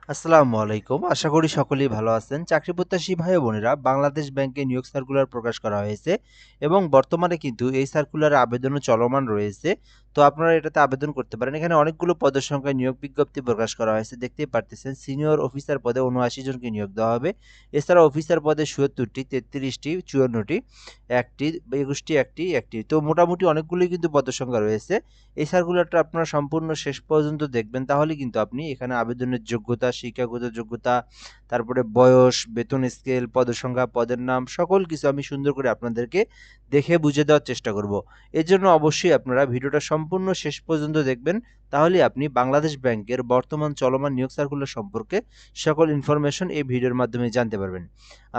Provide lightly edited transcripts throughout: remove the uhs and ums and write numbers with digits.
আসসালামু আলাইকুম। আশা করি সকলেই ভালো আছেন। চাকরি প্রত্যাশী ভাই ও বোনেরা, বাংলাদেশ ব্যাংকে নিয়োগ সার্কুলার প্রকাশ করা হয়েছে এবং বর্তমানে কিন্তু এই সার্কুলারে আবেদনও চলমান রয়েছে। তো আপনারা এটাতে আবেদন করতে পারেন। এখানে অনেকগুলো পদের সংখ্যায় নিয়োগ বিজ্ঞপ্তি প্রকাশ করা হয়েছে। দেখতেই পারতেছেন সিনিয়র অফিসার পদে ৭৯ জনকে নিয়োগ দেওয়া হবে। এছাড়া অফিসার পদে ৭৭টি, ৩৩টি, ৫৪টি, ১টি, ২১টি, ১টি। তো মোটামুটি অনেকগুলোই কিন্তু পদের সংখ্যা রয়েছে। এই সার্কুলারটা আপনারা সম্পূর্ণ শেষ পর্যন্ত দেখবেন, তাহলে কিন্তু আপনি এখানে আবেদনের যোগ্যতা, শিক্ষাগত যোগ্যতা, তারপরে বয়স, বেতন স্কেল, পদের সংখ্যা, পদের নাম সকল কিছু আমি সুন্দর করে আপনাদেরকে দেখে বুঝে দেওয়ার চেষ্টা করব। এর জন্য অবশ্যই আপনারা ভিডিওটা সম্পূর্ণ শেষ পর্যন্ত দেখবেন, তাহলে আপনি বাংলাদেশ ব্যাংকের বর্তমান চলমান নিয়োগ সার্কুলার সম্পর্কে সকল ইনফরমেশন এই ভিডিওর মাধ্যমে জানতে পারবেন।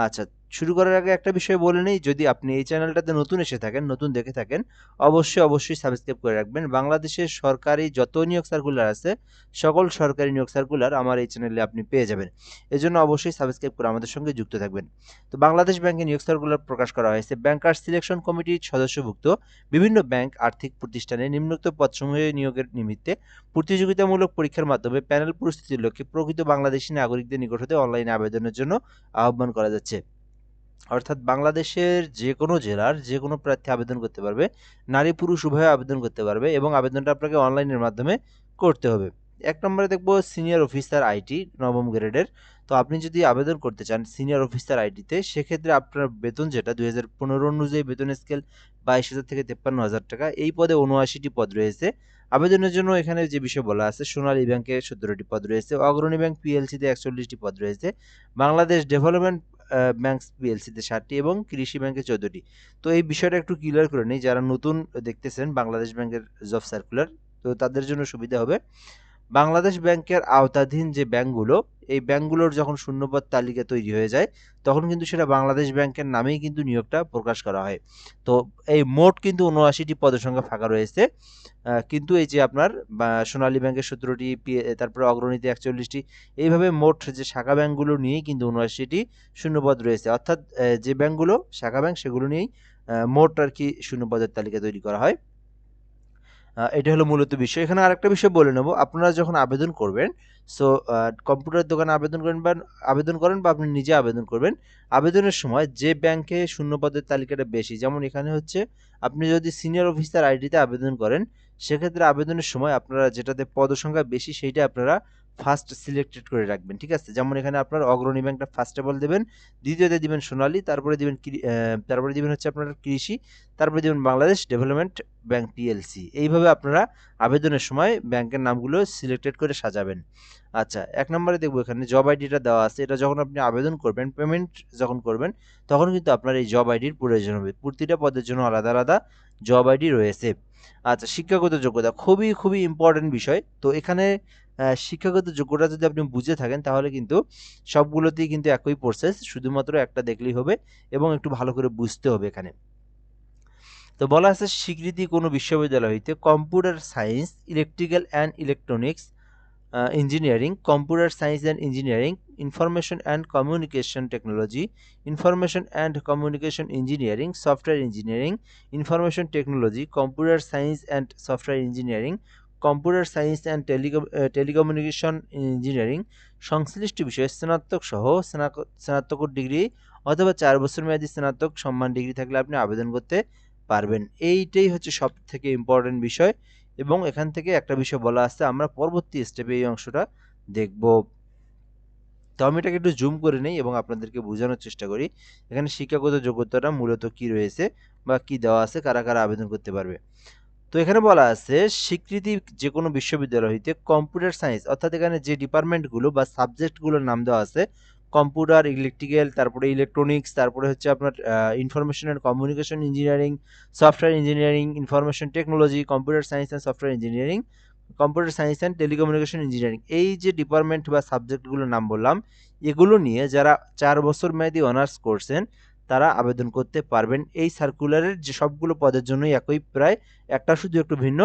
আচ্ছা, শুরু করার আগে একটা বিষয় বলে নেই, যদি আপনি এই চ্যানেলটাতে নতুন এসে থাকেন, নতুন দেখে থাকেন, অবশ্যই সাবস্ক্রাইব করে রাখবেন। বাংলাদেশের সরকারি যত নিয়োগ সার্কুলার আছে, সকল সরকারি নিয়োগ সার্কুলার আমার এই চ্যানেলে আপনি পেয়ে যাবেন। এজন্য অবশ্যই সাবস্ক্রাইব করে আমাদের সঙ্গে যুক্ত থাকবেন। তো বাংলাদেশ ব্যাংকে নিয়োগ সার্কুলার প্রকাশ করা হয়েছে। ব্যাংকার্স সিলেকশন কমিটির সদস্যভুক্ত বিভিন্ন ব্যাংক আর্থিক প্রতিষ্ঠানে নিম্নোক্ত পদসমূহে নিয়োগের নিমিত্তে প্রতিযোগিতামূলক পরীক্ষার মাধ্যমে প্যানেল প্রস্তুতির লক্ষ্যে প্রকৃত বাংলাদেশী নাগরিকদের নিকট হতে অনলাইনে আবেদনের জন্য আহ্বান করা যাচ্ছে। অর্থাৎ বাংলাদেশের যে কোনো জেলার যে কোনো প্রার্থী আবেদন করতে পারবে। নারী পুরুষ উভয়ে আবেদন করতে পারবে এবং আবেদনটা আপনাকে অনলাইনের মাধ্যমে করতে হবে। ১ নম্বরে দেখব সিনিয়র অফিসার আইটি ৯ম গ্রেডের। তো আপনি যদি আবেদন করতে চান সিনিয়র অফিসার আইটিতে, সেক্ষেত্রে আপনার বেতন যেটা ২০১৫ অনুযায়ী বেতন স্কেল ২২,০০০ থেকে ৫৩,০০০ টাকা। এই পদে ৭৯টি পদ রয়েছে। আবেদনের জন্য এখানে যে বিষয় বলা আছে, সোনালী ব্যাংকে ১৭টি পদ রয়েছে, অগ্রণী ব্যাংক পিএলসিতে ৪১টি পদ রয়েছে, বাংলাদেশ ডেভেলপমেন্ট ব্যাংকস পিএলসিতে ৭টি এবং কৃষি ব্যাংকে ১৪টি। তো এই বিষয়টা একটু ক্লিয়ার করে নেই, যারা নতুন দেখতেছেন বাংলাদেশ ব্যাংকের জব সার্কুলার, তো তাদের জন্য সুবিধা হবে। বাংলাদেশ ব্যাংকের আওতাধীন যে ব্যাংকগুলো, এই ব্যাংকগুলোর যখন শূন্যপদ তালিকা তৈরি হয়ে যায়, তখন কিন্তু সেটা বাংলাদেশ ব্যাংকের নামেই কিন্তু নিয়োগটা প্রকাশ করা হয়। তো এই মোট কিন্তু ৭৯টি পদের সংখ্যা ফাঁকা রয়েছে। কিন্তু এই যে আপনার সোনালী ব্যাংকের ১৭টি, তারপরে অগ্রণীতে ৪১টি, এইভাবে মোট যে শাখা ব্যাংকগুলো নিয়েই কিন্তু ৭৯টি শূন্যপদ রয়েছে। অর্থাৎ যে ব্যাংকগুলো শাখা ব্যাংক, সেগুলো নিয়েই মোট আর কি শূন্যপদের তালিকা তৈরি করা হয়। এটা হলো মূলত বিষয়। এখানে আরেকটা বিষয় বলে নেব। আপনারা যখন আবেদন করবেন, সো কম্পিউটার দোকানে আবেদন করেন বা আপনি নিজে আবেদন করবেন। আবেদনের সময় যে ব্যাংকে শূন্যপদের তালিকাটা বেশি, যেমন এখানে হচ্ছে আপনি যদি সিনিয়র অফিসার আইডিতে আবেদন করেন, সেক্ষেত্রে আবেদনের সময় আপনারা যেটাতে পদসংখ্যা বেশি সেইটা আপনারা ফার্স্ট সিলেক্টেড করে রাখবেন। ঠিক আছে? যেমন এখানে আপনার অগ্রণী ব্যাংকটা ফার্স্ট অফ অল দিবেন, দ্বিতীয়তে দিবেন সোনালী, তারপরে দিবেন হচ্ছে আপনার কৃষি, তারপরে দিবেন বাংলাদেশ ডেভেলপমেন্ট ব্যাংক পিএলসি। এইভাবে আপনারা আবেদনের সময় ব্যাংকের নামগুলো সিলেক্টেড করে সাজাবেন। আচ্ছা, ১ নম্বরে দেখব এখানে জব আইডিটা দেওয়া আছে। এটা যখন আপনি আবেদন করবেন, পেমেন্ট যখন করবেন, তখন কিন্তু আপনার এই জব আইডির প্রয়োজন হবে। প্রতিটা পদের জন্য আলাদা জব আইডি রয়েছে। আচ্ছা, শিক্ষাগত যোগ্যতা খুবই ইম্পর্টেন্ট বিষয়। তো এখানে শিক্ষাগত যোগ্যতা যদি আপনি বুঝে থাকেন, তাহলে কিন্তু সবগুলোতেই কিন্তু একই প্রসেস। শুধুমাত্র একটা দেখলেই হবে এবং একটু ভালো করে বুঝতে হবে এখানে। তো বলা আছে স্বীকৃতি কোনো বিশ্ববিদ্যালয় হইতে computer science, electrical and electronics engineering, computer science and engineering, information and communication technology, information and communication engineering, software engineering, information technology, computer science and software engineering, computer science and telecommunication engineering, সংশ্লিষ্ট বিষয়ে স্নাতক সহ স্নাতকোত্তর degree অথবা ৪ বছর মেয়াদী স্নাতক সম্মান ডিগ্রি থাকলে আপনি আবেদন করতে পারবেন। এইটাই হচ্ছে সব থেকে ইম্পর্টেন্ট বিষয় এবং এখান থেকে একটা বিষয় বলা আছে, আমরা পরবর্তী স্টেপে এই অংশটা দেখব। তো আমি এটাকে একটু জুম করে নেই এবং আপনাদেরকে বোঝানোর চেষ্টা করি এখানে শিক্ষাগত যোগ্যতাটা মূলত কি রয়েছে বা কি দেওয়া আছে, কারা আবেদন করতে পারবে। তো এখানে বলা আছে স্বীকৃতি যে কোনো বিশ্ববিদ্যালয় হইতে কম্পিউটার সায়েন্স, অর্থাৎ এখানে যে ডিপার্টমেন্টগুলো বা সাবজেক্টগুলোর নাম দেওয়া আছে, কম্পিউটার, ইলেকট্রিক্যাল, তারপরে ইলেকট্রনিক্স, তারপরে হচ্ছে আপনার information and communication engineering, software engineering, information technology, computer science and software engineering, computer science and telecommunication engineering, এই যে ডিপার্টমেন্ট বা সাবজেক্টগুলোর নাম বললাম, এগুলো নিয়ে যারা ৪ বছর মেয়াদী অনার্স করছেন, তারা আবেদন করতে পারবেন। এই সার্কুলারের যে সবগুলো পদের জন্যই একই প্রায়, একটা শুধু একটু ভিন্ন,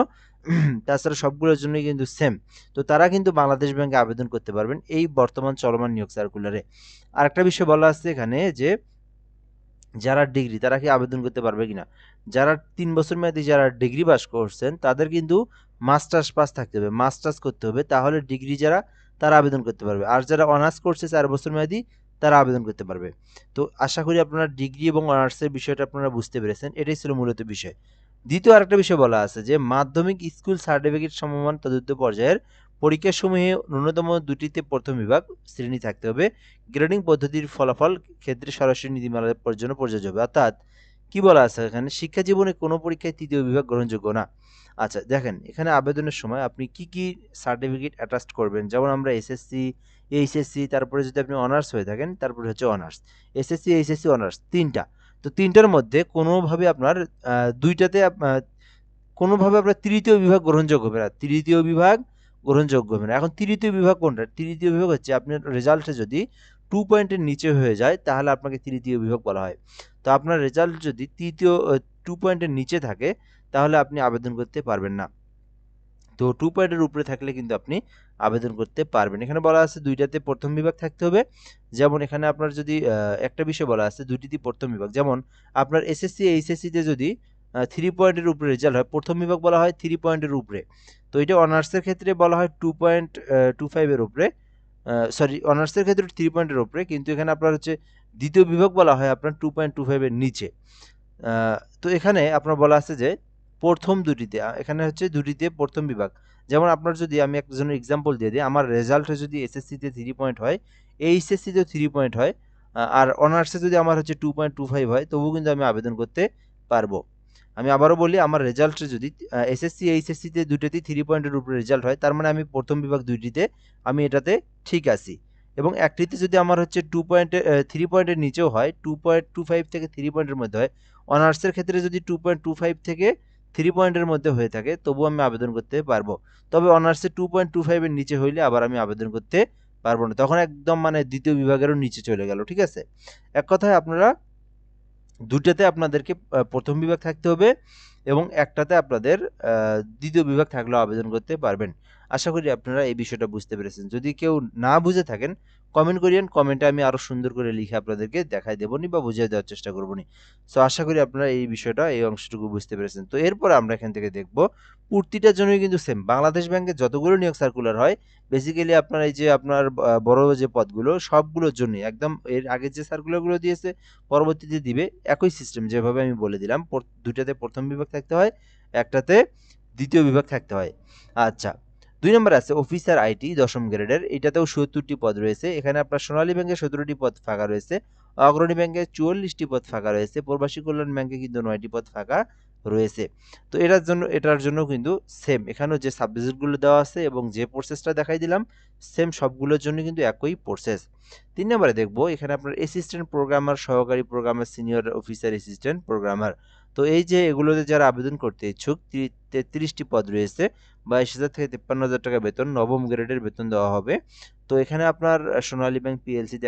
তাছাড়া সবগুলোর জন্যই কিন্তু সেম। তো তারা কিন্তু বাংলাদেশ ব্যাংকে আবেদন করতে পারবেন এই বর্তমান চলমান নিয়োগ সার্কুলারে। আরেকটা বিষয় বলা আছে এখানে যে যারা ডিগ্রি, তারা কি আবেদন করতে পারবে কিনা। যারা ৩ বছর মেয়াদী যারা ডিগ্রি পাস করছেন, তাদের কিন্তু মাস্টার্স পাস থাকতে হবে, মাস্টার্স করতে হবে, তাহলে ডিগ্রি যারা তারা আবেদন করতে পারবে। আর যারা অনার্স করছে 4 বছর মেয়াদি তারা আবেদন করতে পারবে। তো আশা করি আপনারা ডিগ্রি এবং অনার্সের বিষয়টা আপনারা বুঝতে পেরেছেন। এটাই ছিল মূলত বিষয়। দ্বিতীয় আরেকটা বিষয় বলা আছে যে মাধ্যমিক স্কুল সার্টিফিকেট সমমান তদুর্ধ পর্যায়ের পরীক্ষাসমূহে ন্যূনতম 2টিতে প্রথম বিভাগ শ্রেণী থাকতে হবে। গ্রেডিং পদ্ধতির ফলাফল ক্ষেত্রে সরাসরি নীতিমালার জন্য প্রযোজ্য হবে। অর্থাৎ কি বলা আছে এখানে, শিক্ষা জীবনে কোনো পরীক্ষায় তৃতীয় বিভাগ গ্রহণযোগ্য না। আচ্ছা দেখেন, এখানে আবেদনের সময় আপনি কি কি সার্টিফিকেট অ্যাটাচ করবেন, যেমন আমরা এসএসসি, এইচএসসি, তারপরে যদি আপনি অনার্স হয়ে থাকেন তারপরে হচ্ছে অনার্স, এসএসসি, এইচএসসি, অনার্স, তিনটা। তো তিনটার মধ্যে কোনোভাবে আপনার দুইটাতে কোনোভাবে আপনার তৃতীয় বিভাগ গ্রহণযোগ্য হবে না, তৃতীয় বিভাগ গ্রহণযোগ্য হবে না। এখন তৃতীয় বিভাগ কোনটা? তৃতীয় বিভাগ হচ্ছে আপনার রেজাল্টে যদি 2 পয়েন্টের নিচে হয়ে যায় তাহলে আপনাকে তৃতীয় বিভাগ বলা হয়। তো আপনার রেজাল্ট যদি 2 পয়েন্টের নিচে থাকে তাহলে আপনি আবেদন করতে পারবেন না। তো 2 পয়েন্টের উপরে থাকলে কিন্তু আপনি আবেদন করতে পারবেন। এখানে বলা আছে 2টাতে প্রথম বিভাগ থাকতে হবে। যেমন এখানে আপনার যদি একটা বিষয় বলা আছে 2টিতে প্রথম বিভাগ। যেমন আপনার এসএসসি, এইচএসসিতে যদি 3 পয়েন্টের উপরে রেজাল্ট হয়, প্রথম বিভাগ বলা হয় 3 পয়েন্টের উপরে। তো এটা অনার্সের ক্ষেত্রে বলা হয় 2.25 এর উপরে। সরি, অনার্সের ক্ষেত্রে 3 পয়েন্টের উপরে, কিন্তু এখানে আপনার হচ্ছে দ্বিতীয় বিভাগ বলা হয় আপনার 2.25 এর নিচে। তো এখানে আপনার বলা আছে যে প্রথম দুটিতে, এখানে হচ্ছে দুটিতে প্রথম বিভাগ। যেমন আপনার যদি আমি একজনের এক্সাম্পল দিয়ে দিই, আমার রেজাল্টে যদি এসএসসিতে 3 পয়েন্ট হয়, এইচএসসিতেও 3 পয়েন্ট হয়, আর অনার্সে যদি আমার হচ্ছে 2.25 হয়, তবুও কিন্তু আমি আবেদন করতে পারবো। আমি আবারও বলি, আমার রেজাল্টে যদি এসএসসি, এইচএসসিতে দুটোতেই 3 পয়েন্টের উপরে রেজাল্ট হয়, তার মানে আমি প্রথম বিভাগ দুইটিতে আমি এটাতে ঠিক আছি। এবং একটিতে যদি আমার হচ্ছে 3 পয়েন্টের নিচেও হয়, 2.25 থেকে 3 পয়েন্টের মধ্যে হয়, অনার্সের ক্ষেত্রে যদি 2.25 থেকে 3 পয়েন্টের মধ্যে হয়ে থাকে, তবুও আমি আবেদন করতে পারবো। তবে অনার্সে 2.25 এর নিচে হইলে আবার আমি আবেদন করতে পারবো না, তখন একদম মানে দ্বিতীয় বিভাগেরও নিচে চলে গেল। ঠিক আছে, এক কথায় আপনারা দুটাতে আপনাদেরকে প্রথম বিভাগ থাকতে হবে এবং একটাতে আপনাদের দ্বিতীয় বিভাগ থাকলেও আবেদন করতে পারবেন। আশা করি আপনারা এই বিষয়টা বুঝতে পেরেছেন। যদি কেউ না বুঝে থাকেন কমেন্ট করিয়েন, কমেন্টে আমি আরো সুন্দর করে লিখে আপনাদেরকে দেখাই দেবনি বা বুঝিয়ে দেওয়ার চেষ্টা করবনি। সো আশা করি আপনারা এই বিষয়টা, এই অংশটুকু বুঝতে পেরেছেন। তো এরপর আমরা এখান থেকে দেখব প্রতিটার জন্যই কিন্তু সেম বাংলাদেশ ব্যাংকে যতগুলো নিয়োগ সার্কুলার হয়, বেসিক্যালি আপনার এই যে আপনার বড় যে পদগুলো সবগুলোর জন্য একদম এর আগে যে সার্কুলারগুলো দিয়েছে পরবর্তীতে দিবে একই সিস্টেম, যেভাবে আমি বলে দিলাম। দুইটাতে প্রথম বিভাগ থাকতে হয়, একটাতে দ্বিতীয় বিভাগ থাকতে হয়। আচ্ছা, 2 নম্বরে আছে অফিসার আইটি 10ম গ্রেডের, এটাতেও 70টি পদ রয়েছে। এখানে আপনার সোনালী ব্যাংকে 17টি পদ ফাঁকা রয়েছে, অগ্রণী ব্যাংকে 44টি পদ ফাঁকা রয়েছে, প্রবাসী কল্যাণ ব্যাংকে কিন্তু 9টি পদ ফাঁকা রয়েছে। তো এটার জন্য কিন্তু সেম, এখানেও যে সাবজেক্টগুলো দেওয়া আছে এবং যে প্রসেসটা দেখাই দিলাম, সেম সবগুলোর জন্য কিন্তু একই প্রসেস। 3 নম্বরে দেখব এখানে আপনার অ্যাসিস্ট্যান্ট প্রোগ্রামার, সহকারী programmer, senior officer assistant programmer. তো এই যে এগুলোতে যারা আবেদন করতে ইচ্ছুক, 33টি পদ রয়েছে, 22,000 থেকে 53,000 টাকা বেতন, 9ম গ্রেডের বেতন দেওয়া হবে। তো এখানে আপনার সোনালী ব্যাংক পিএলসিতে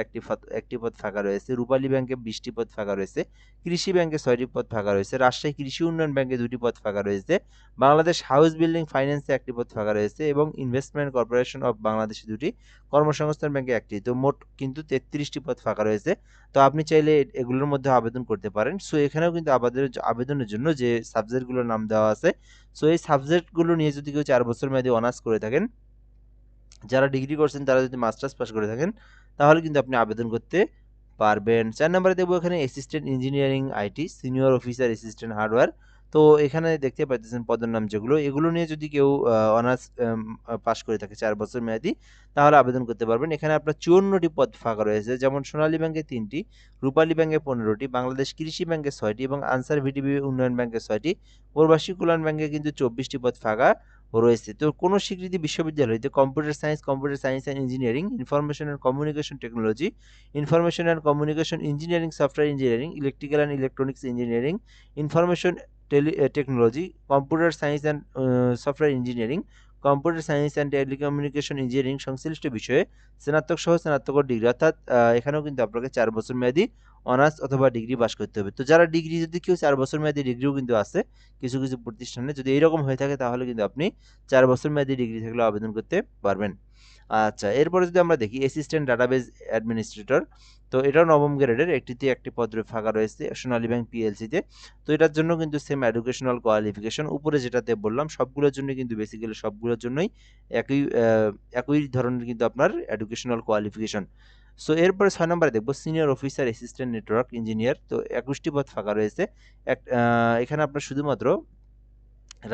একটি পদ ফাঁকা রয়েছে, রূপালী ব্যাংকে 20টি পদ ফাঁকা রয়েছে, কৃষি ব্যাংকে 6টি পদ ফাঁকা রয়েছে, রাজশাহী কৃষি উন্নয়ন ব্যাংকে 2টি পদ ফাঁকা রয়েছে, বাংলাদেশ হাউস বিল্ডিং ফাইন্যান্সে 1টি পদ ফাঁকা রয়েছে এবং ইনভেস্টমেন্ট কর্পোরেশন অফ বাংলাদেশে 2টি, কর্মসংস্থান ব্যাংকে 1টি। তো মোট কিন্তু 33টি পদ ফাঁকা রয়েছে। তো আপনি চাইলে এগুলোর মধ্যে আবেদন করতে পারেন। সো এখানেও কিন্তু আবেদনের জন্য যে সাবজেক্টগুলোর নাম দেওয়া আছে, সো এই সাবজেক্টগুলো নিয়ে যদি কেউ 4 বছর মেয়াদী অনার্স করে থাকেন, যারা ডিগ্রি করছেন তারা যদি মাস্টার্স পাস করে থাকেন, তাহলে কিন্তু আপনি আবেদন করতে পারবেন। 4 নম্বরে দেখবো এখানে assistant engineering IT, senior officer assistant hardware. তো এখানে দেখতে পাচ্ছেন পদের নাম যেগুলো, এগুলো নিয়ে যদি কেউ অনার্স পাস করে থাকে 4 বছর মেয়াদী, তাহলে আবেদন করতে পারবেন। এখানে আপনার 54টি পদ ফাঁকা রয়েছে, যেমন সোনালী ব্যাংকে 3টি, রূপালী ব্যাংকে 15টি, বাংলাদেশ কৃষি ব্যাংকে 6টি এবং আনসার ভিডিবি উন্নয়ন ব্যাংকে 6টি, প্রবাসী কল্যাণ ব্যাংকে কিন্তু 24টি পদ ফাঁকা রয়েছে। তো কোনো স্বীকৃতি বিশ্ববিদ্যালয়তে computer science and engineering, information and communication technology, information and communication engineering, software engineering, electrical and electronics engineering, information technology, computer science and software engineering, computer science and telecommunication engineering সংশ্লিষ্ট বিষয়ে স্নাতক সহ স্নাতকোত্তর ডিগ্রি, অর্থাৎ এখানেও কিন্তু আপনাকে 4 বছর মেয়াদী অনার্স অথবা ডিগ্রি পাস করতে হবে। তো যারা ডিগ্রি, যদি কেউ 4 বছর মেয়াদী ডিগ্রিও কিন্তু আছে কিছু কিছু প্রতিষ্ঠানে, যদি এইরকম হয়ে থাকে তাহলে কিন্তু আপনি 4 বছর মেয়াদী ডিগ্রি থাকলেও আবেদন করতে পারবেন। আচ্ছা, এরপরে যদি আমরা দেখি অ্যাসিস্ট্যান্ট ডাটাবেজ অ্যাডমিনিস্ট্রেটর, তো এটাও নবম গ্রেডের, একটি পদ ফাঁকা রয়েছে সোনালী ব্যাংক পিএলসিতে। তো এটার জন্য কিন্তু সেম এডুকেশনাল কোয়ালিফিকেশন উপরে যেটাতে বললাম সবগুলোর জন্য কিন্তু বেসিক্যালি সবগুলোর জন্যই একই ধরনের কিন্তু আপনার এডুকেশনাল কোয়ালিফিকেশন। সো এরপরে 6 নম্বরে দেখব senior officer assistant network engineer, তো 21টি পদ ফাঁকা রয়েছে। এখানে আপনার শুধুমাত্র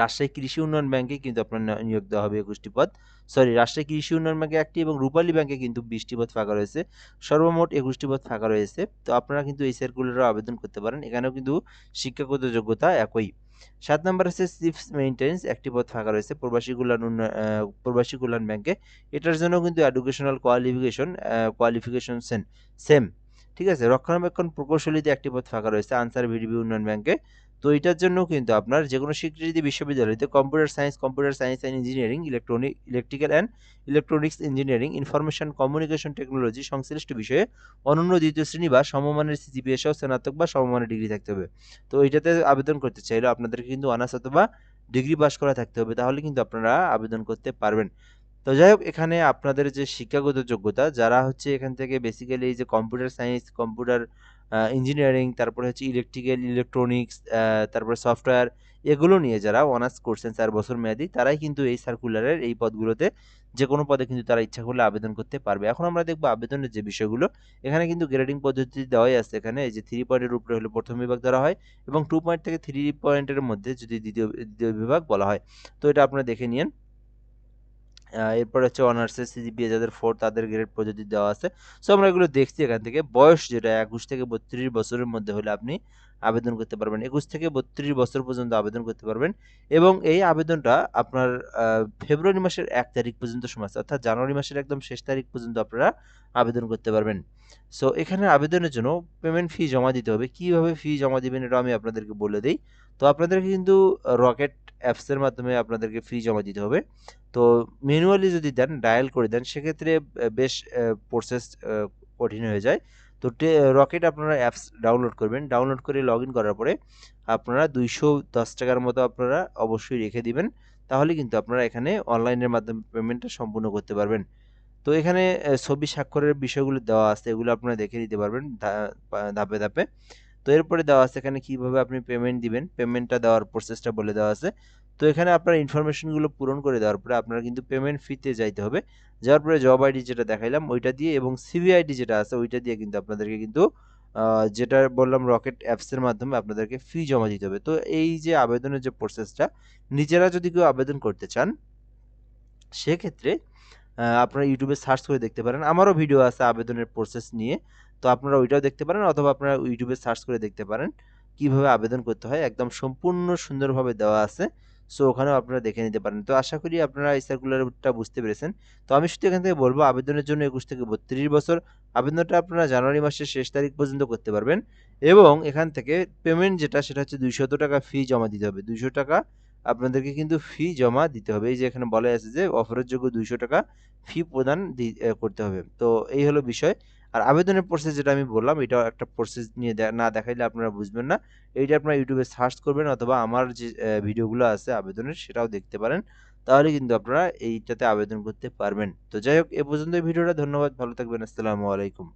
রাজশাহী কৃষি উন্নয়ন ব্যাংকে কিন্তু আপনার নিয়োগ দেওয়া হবে 21টি পদ। সরি, রাজশাহী কৃষি উন্নয়ন ব্যাংকে 1টি এবং রূপালী ব্যাংকে কিন্তু 20টি পদ ফাঁকা রয়েছে। সর্বমোট 21টি পদ ফাঁকা রয়েছে। তো আপনারা কিন্তু এই সার্কুলারেও আবেদন করতে পারেন। এখানেও কিন্তু শিক্ষাগত যোগ্যতা একই। 7 নম্বর হচ্ছে চিফ মেইনটেন্যান্স, 1টি পদ ফাঁকা রয়েছে প্রবাসী কল্যাণ ব্যাংকে। এটার জন্য কিন্তু এডুকেশনাল কোয়ালিফিকেশন সেম। ঠিক আছে? রক্ষণাবেক্ষণ প্রকৌশলীতে 1টি পদ ফাঁকা রয়েছে আনসার ভিডিপি উন্নয়ন ব্যাংকে। তো এটার জন্য কিন্তু আপনার যেকোনো স্বীকৃত বিশ্ববিদ্যালয়তে computer science and engineering, electrical and electronics engineering, information communication technology সংশ্লিষ্ট বিষয়ে অনন্য দ্বিতীয় শ্রেণী বা সমমানের সিজিপিএ সহ স্নাতক বা সমমানের ডিগ্রি থাকতে হবে। তো এইটাতে আবেদন করতে চাইলে আপনাদেরকে কিন্তু অনার্স অথবা ডিগ্রি পাস করা থাকতে হবে, তাহলে কিন্তু আপনারা আবেদন করতে পারবেন। তো যাই হোক, এখানে আপনাদের যে শিক্ষাগত যোগ্যতা, যারা হচ্ছে এখান থেকে বেসিক্যালি এই যে কম্পিউটার সায়েন্স, কম্পিউটার ইঞ্জিনিয়ারিং, তারপরে হচ্ছে ইলেকট্রিক্যাল, ইলেকট্রনিক্স, তারপরে সফটওয়্যার, এগুলো নিয়ে যারা অনার্স করছেন 4 বছর মেয়াদি, তারাই কিন্তু এই সার্কুলারের এই পদগুলোতে যে কোনো পদে কিন্তু তারা ইচ্ছা করলে আবেদন করতে পারবে। এখন আমরা দেখব আবেদনের যে বিষয়গুলো, এখানে কিন্তু গ্রেডিং পদ্ধতি দেওয়াই আছে। এখানে এই যে 3 পয়েন্টের উপরে হলে প্রথম বিভাগ ধরা হয় এবং 2 পয়েন্ট থেকে 3 পয়েন্টের মধ্যে যদি দ্বিতীয় বিভাগ বলা হয়। তো এটা আপনারা দেখে নিন। এরপর হচ্ছে অনার্সের সিজিপিএ যাদের 4, তাদের গ্রেড পদ্ধতি দেওয়া আছে। সো আমরা এগুলো দেখছি এখান থেকে। বয়স যেটা 21 থেকে 32 বছরের মধ্যে হলে আপনি আবেদন করতে পারবেন। 21 থেকে 32 বছর পর্যন্ত আবেদন করতে পারবেন এবং এই আবেদনটা আপনার ফেব্রুয়ারি মাসের 1 তারিখ পর্যন্ত সময় আছে, অর্থাৎ জানুয়ারি মাসের একদম শেষ তারিখ পর্যন্ত আপনারা আবেদন করতে পারবেন। সো এখানে আবেদনের জন্য পেমেন্ট ফি জমা দিতে হবে। কিভাবে ফি জমা দিবেন এটা আমি আপনাদেরকে বলে দেই। তো আপনাদেরকে কিন্তু রকেট অ্যাপসের মাধ্যমে আপনাদেরকে ফি জমা দিতে হবে। তো ম্যানুয়ালি যদি দেন, ডায়াল করে দেন, সেক্ষেত্রে বেশ প্রসেস কঠিন হয়ে যায়। তো রকেট আপনারা অ্যাপস ডাউনলোড করবেন। ডাউনলোড করে লগ ইন করার পরে আপনারা 210 টাকার মতো আপনারা অবশ্যই রেখে দিবেন। তাহলে কিন্তু আপনারা এখানে অনলাইনের মাধ্যমে পেমেন্টটা সম্পূর্ণ করতে পারবেন। তো এখানে ছবি স্বাক্ষরের বিষয়গুলো দেওয়া আছে, এগুলো আপনারা দেখে নিতে পারবেন ধাপে ধাপে। তো এরপরে দেওয়া আছে এখানে কিভাবে আপনি পেমেন্ট দিবেন, পেমেন্টটা দেওয়ার প্রসেসটা বলে দেওয়া আছে। তো এখানে আপনার ইনফরমেশনগুলো পূরণ করে দেওয়ার পরে আপনারা কিন্তু পেমেন্ট ফিতে যাইতে হবে। যাওয়ার পরে জব আইডি যেটা দেখাইলাম ওইটা দিয়ে এবং সিভি আইডি যেটা আছে ওইটা দিয়ে কিন্তু আপনাদেরকে কিন্তু যেটা বললাম রকেট অ্যাপসের মাধ্যমে আপনাদেরকে ফি জমা দিতে হবে। তো এই যে আবেদনের যে প্রসেসটা, নিজেরা যদি কেউ আবেদন করতে চান সেক্ষেত্রে আপনারা ইউটিউবে সার্চ করে দেখতে পারেন। আমারও ভিডিও আছে আবেদনের প্রসেস নিয়ে। তো আপনারা ওইটাও দেখতে পারেন অথবা আপনারা ইউটিউবে সার্চ করে দেখতে পারেন কিভাবে আবেদন করতে হয়। একদম সম্পূর্ণ সুন্দরভাবে দেওয়া আছে। সো ওখানেও আপনারা দেখে নিতে পারেন। তো আশা করি আপনারা এই সার্কুলারটা বুঝতে পেরেছেন। তো আমি শুধু এখান থেকে বলব আবেদনের জন্য 21 থেকে 32 বছর, আবেদনটা আপনারা জানুয়ারি মাসের শেষ তারিখ পর্যন্ত করতে পারবেন এবং এখান থেকে পেমেন্ট যেটা সেটা হচ্ছে ৳200 ফি জমা দিতে হবে। ৳200 আপনাদেরকে কিন্তু ফি জমা দিতে হবে। এই যে এখানে বলাই আছে যে অফারের যোগ্য ৳200 ফি প্রদান করতে হবে। তো এই হলো বিষয়। আর আবেদনের প্রসেস যেটা আমি বললাম, এটাও একটা প্রসেস নিয়ে না দেখাইলে আপনারা বুঝবেন না। এইটা আপনারা ইউটিউবে সার্চ করবেন অথবা আমার যে ভিডিওগুলো আছে আবেদনের সেটাও দেখতে পারেন। তাহলে কিন্তু আপনারা এইটাতে আবেদন করতে পারবেন। তো যাই হোক, এ পর্যন্ত এই ভিডিওটা। ধন্যবাদ। ভালো থাকবেন। আসসালামু আলাইকুম।